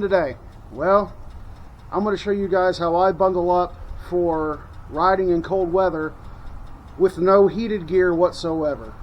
doing today? Well, I'm going to show you guys how I bundle up for riding in cold weather with no heated gear whatsoever.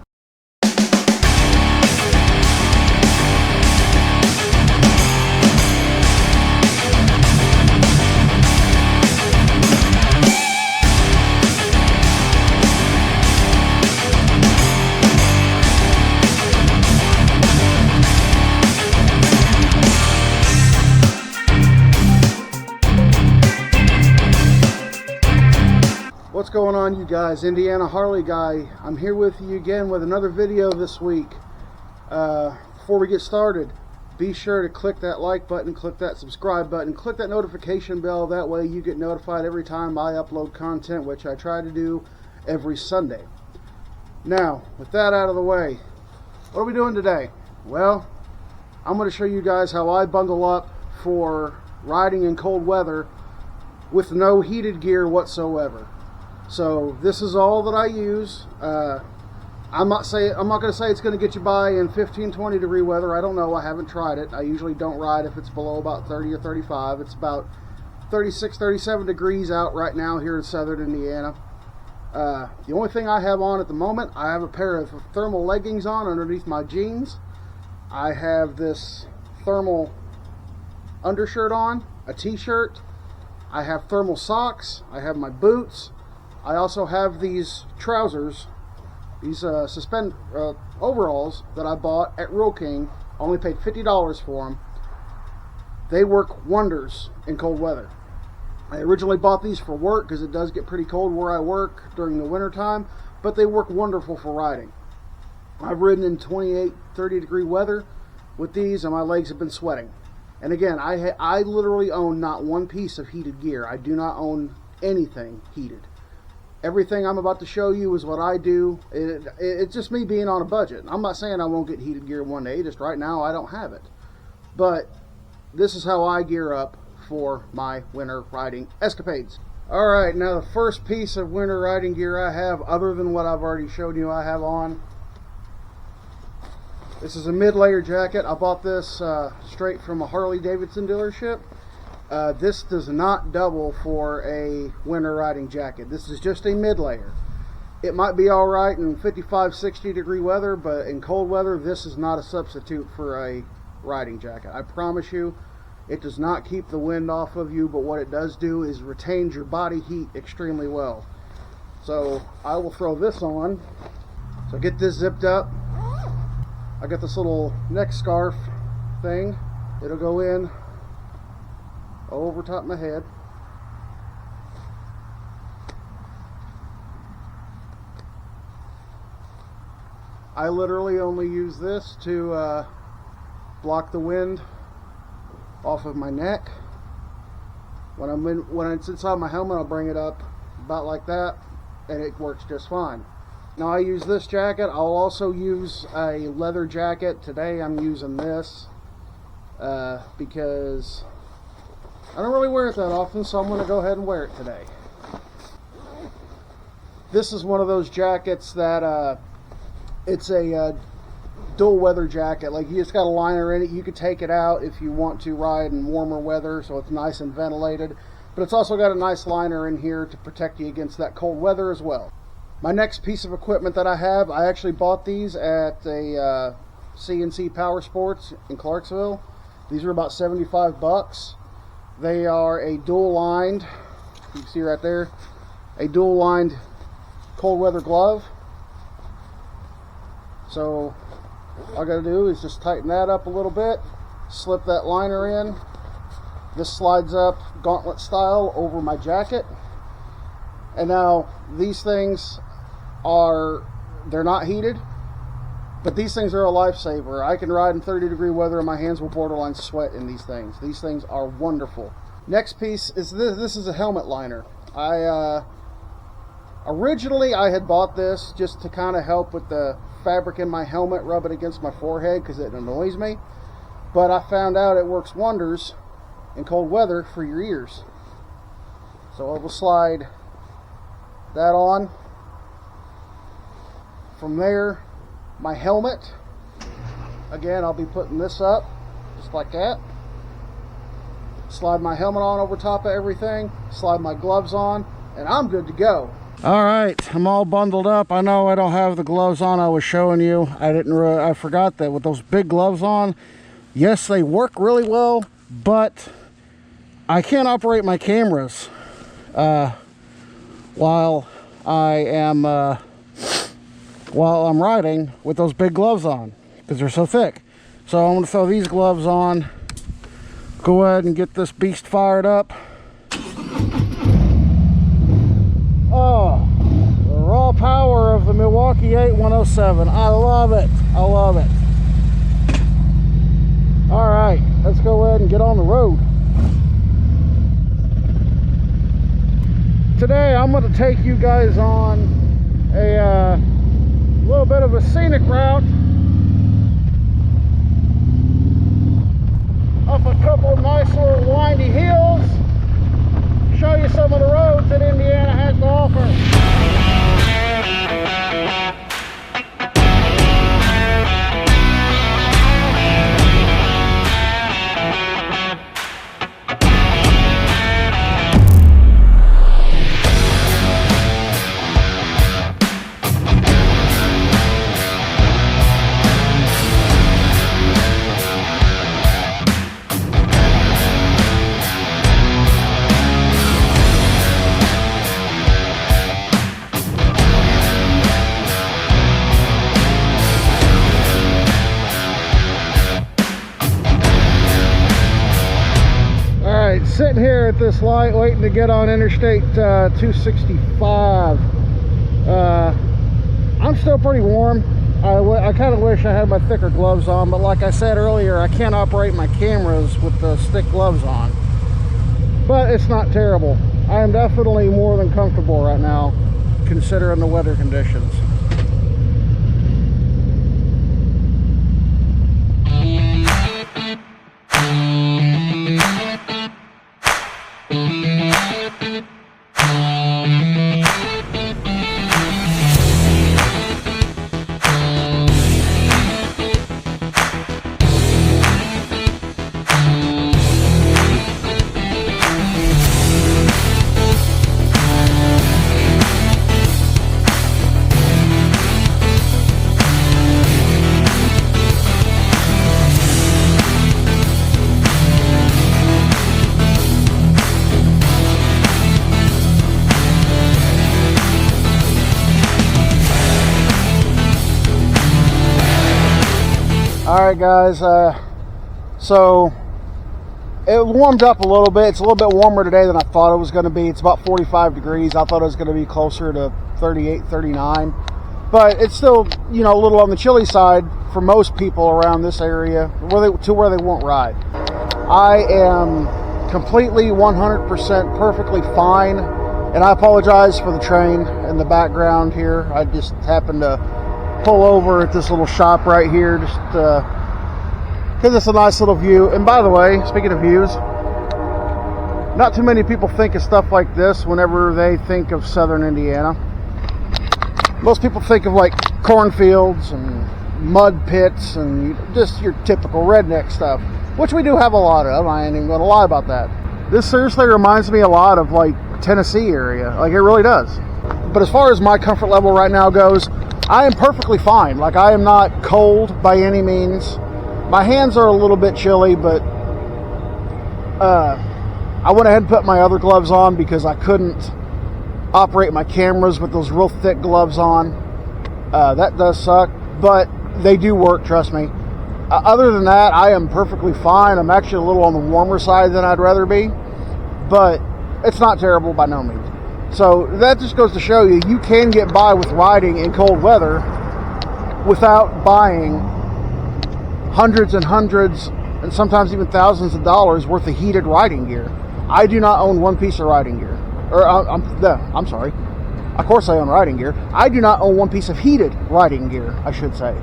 What's going on, you guys? Indiana Harley guy. I'm here with you again with another video this week. Before we get started, be sure to click that like button, click that subscribe button, click that notification bell. That way you get notified every time I upload content, which I try to do every Sunday. Now, with that out of the way, what are we doing today? Well, I'm going to show you guys how I bundle up for riding in cold weather with no heated gear whatsoever. So this is all that I use. I'm not going to say it's going to get you by in 15-20 degree weather. I don't know. I haven't tried it. I usually don't ride if it's below about 30 or 35. It's about 36, 37 degrees out right now here in southern Indiana. The only thing I have on at the moment, I have a pair of thermal leggings on underneath my jeans. I have this thermal undershirt on, a t-shirt. I have thermal socks. I have my boots. I also have these trousers, these overalls that I bought at Rural King. Only paid $50 for them. They work wonders in cold weather. I originally bought these for work because it does get pretty cold where I work during the winter time, but they work wonderful for riding. I've ridden in 28, 30 degree weather with these and my legs have been sweating. And again, I literally own not one piece of heated gear. I do not own anything heated. Everything I'm about to show you is what I do. It's just me being on a budget. I'm not saying I won't get heated gear one day, just right now I don't have it. But this is how I gear up for my winter riding escapades. Alright, now the first piece of winter riding gear I have, other than what I've already showed you I have on, this is a mid-layer jacket. I bought this straight from a Harley Davidson dealership. This does not double for a winter riding jacket. This is just a mid-layer. It might be alright in 55, 60 degree weather, but in cold weather, this is not a substitute for a riding jacket. I promise you, it does not keep the wind off of you, but what it does do is retains your body heat extremely well. So I will throw this on. So get this zipped up. I got this little neck scarf thing. It'll go in over top of my head. I literally only use this to block the wind off of my neck. When it's inside my helmet, I'll bring it up about like that, and it works just fine. Now I use this jacket. I'll also use a leather jacket. Today I'm using this because I don't really wear it that often, so I'm going to go ahead and wear it today. This is one of those jackets that it's a dual weather jacket. Like, it's got a liner in it. You could take it out if you want to ride in warmer weather, so it's nice and ventilated. But it's also got a nice liner in here to protect you against that cold weather as well. My next piece of equipment that I have, I actually bought these at a CNC Power Sports in Clarksville. These are about 75 bucks. They are a dual lined, you can see right there, a dual lined cold weather glove. So all I gotta do is just tighten that up a little bit, slip that liner in. This slides up gauntlet style over my jacket. And now these things they're not heated, but these things are a lifesaver. I can ride in 30 degree weather and my hands will borderline sweat in these things. These things are wonderful. Next piece is this. This is a helmet liner. Originally I had bought this just to kind of help with the fabric in my helmet, rub it against my forehead because it annoys me. But I found out it works wonders in cold weather for your ears. So I will slide that on. From there, my helmet, again, I'll be putting this up just like that. slide my helmet on over top of everything, slide my gloves on, and I'm good to go. All right, I'm all bundled up. I know I don't have the gloves on I was showing you. I forgot that with those big gloves on, yes, they work really well, but I can't operate my cameras while I'm riding with those big gloves on because they're so thick. So I'm going to throw these gloves on, go ahead and get this beast fired up. Oh, the raw power of the Milwaukee 8107. I love it. I love it. All right, let's go ahead and get on the road. Today I'm going to take you guys on a little bit of a scenic route up a couple of nice little windy hills, show you some of the roads that Indiana has to offer. Sitting here at this light waiting to get on Interstate 265. I'm still pretty warm. I kind of wish I had my thicker gloves on, but like I said earlier, I can't operate my cameras with the stick gloves on. But it's not terrible. I am definitely more than comfortable right now considering the weather conditions. Alright guys, so it warmed up a little bit. It's a little bit warmer today than I thought it was going to be. It's about 45 degrees. I thought it was going to be closer to 38, 39. But it's still, you know, a little on the chilly side for most people around this area to where they won't ride. I am completely 100% perfectly fine. And I apologize for the train in the background here. I just happened to pull over at this little shop right here just because it's a nice little view. And by the way, speaking of views, not too many people think of stuff like this whenever they think of southern Indiana. Most people think of like cornfields and mud pits and just your typical redneck stuff, which we do have a lot of. I ain't even going to lie about that. This seriously reminds me a lot of like Tennessee area. Like it really does. But as far as my comfort level right now goes, I am perfectly fine. Like I am not cold by any means. My hands are a little bit chilly, but I went ahead and put my other gloves on because I couldn't operate my cameras with those real thick gloves on. That does suck, but they do work, trust me. Other than that, I am perfectly fine. I'm actually a little on the warmer side than I'd rather be, but it's not terrible by no means. So that just goes to show you, you can get by with riding in cold weather without buying hundreds and hundreds and sometimes even thousands of dollars worth of heated riding gear. I do not own one piece of riding gear. I'm sorry. Of course I own riding gear. I do not own one piece of heated riding gear, I should say.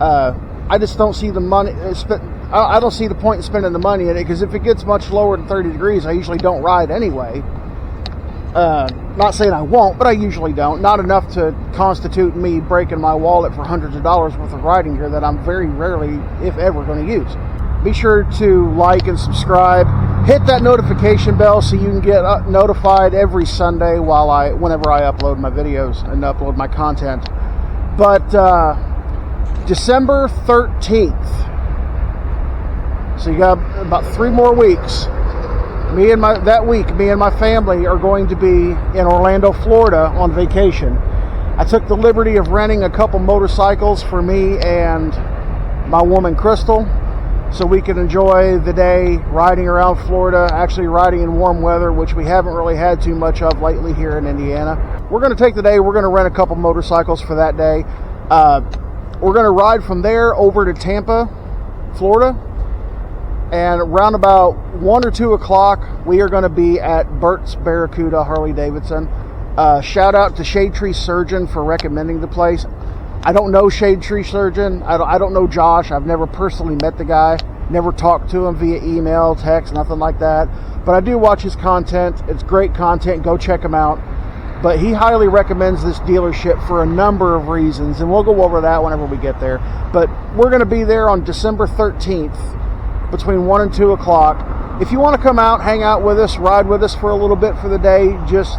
I just don't see the money. I don't see the point in spending the money in it, because if it gets much lower than 30 degrees, I usually don't ride anyway. Not saying I won't, but I usually don't. Not enough to constitute me breaking my wallet for hundreds of dollars worth of riding gear that I'm very rarely, if ever, going to use. Be sure to like and subscribe. hit that notification bell so you can get notified every Sunday whenever I upload my videos and upload my content. But December 13th, so you got about 3 more weeks. Me and my family are going to be in Orlando, Florida on vacation. I took the liberty of renting a couple motorcycles for me and my woman Crystal, so we can enjoy the day riding around Florida, actually riding in warm weather, which we haven't really had too much of lately here in Indiana. We're going to take the day, we're going to rent a couple motorcycles for that day. We're going to ride from there over to Tampa, Florida, and around about 1 or 2 o'clock, we are going to be at Burt's Barracuda Harley Davidson. Shout out to Shade Tree Surgeon for recommending the place. I don't know Shade Tree Surgeon. I don't know Josh. I've never personally met the guy. Never talked to him via email, text, nothing like that. But I do watch his content. It's great content. Go check him out. But he highly recommends this dealership for a number of reasons, and we'll go over that whenever we get there. But we're going to be there on December 13th between 1 and 2 o'clock. If you want to come out, hang out with us, ride with us for a little bit for the day, just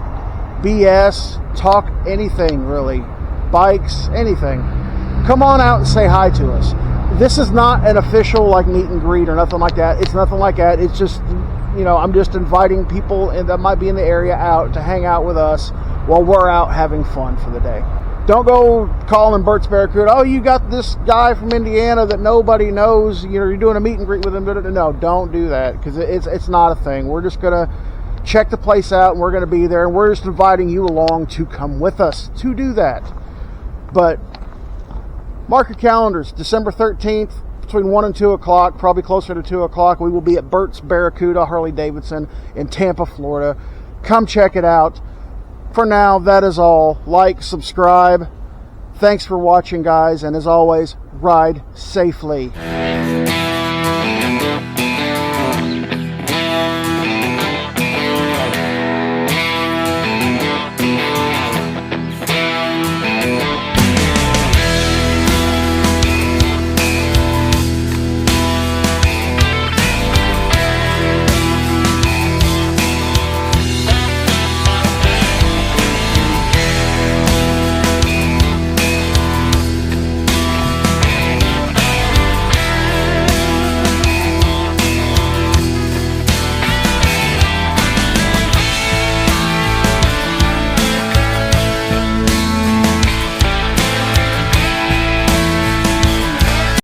BS, talk anything really. Bikes, anything. Come on out and say hi to us. This is not an official like meet and greet or nothing like that. It's nothing like that. It's just, you know, I'm just inviting people that might be in the area out to hang out with us while we're out having fun for the day. Don't go calling Burt's Barracuda, oh, you got this guy from Indiana that nobody knows, you know, you're doing a meet and greet with him. No, don't do that, because it's not a thing. We're just going to check the place out, and we're going to be there, and we're just inviting you along to come with us to do that. But mark your calendars, December 13th, between 1 and 2 o'clock, probably closer to 2 o'clock, we will be at Burt's Barracuda Harley Davidson in Tampa, Florida. Come check it out. For now, that is all. Like, subscribe. Thanks for watching, guys, and as always, ride safely.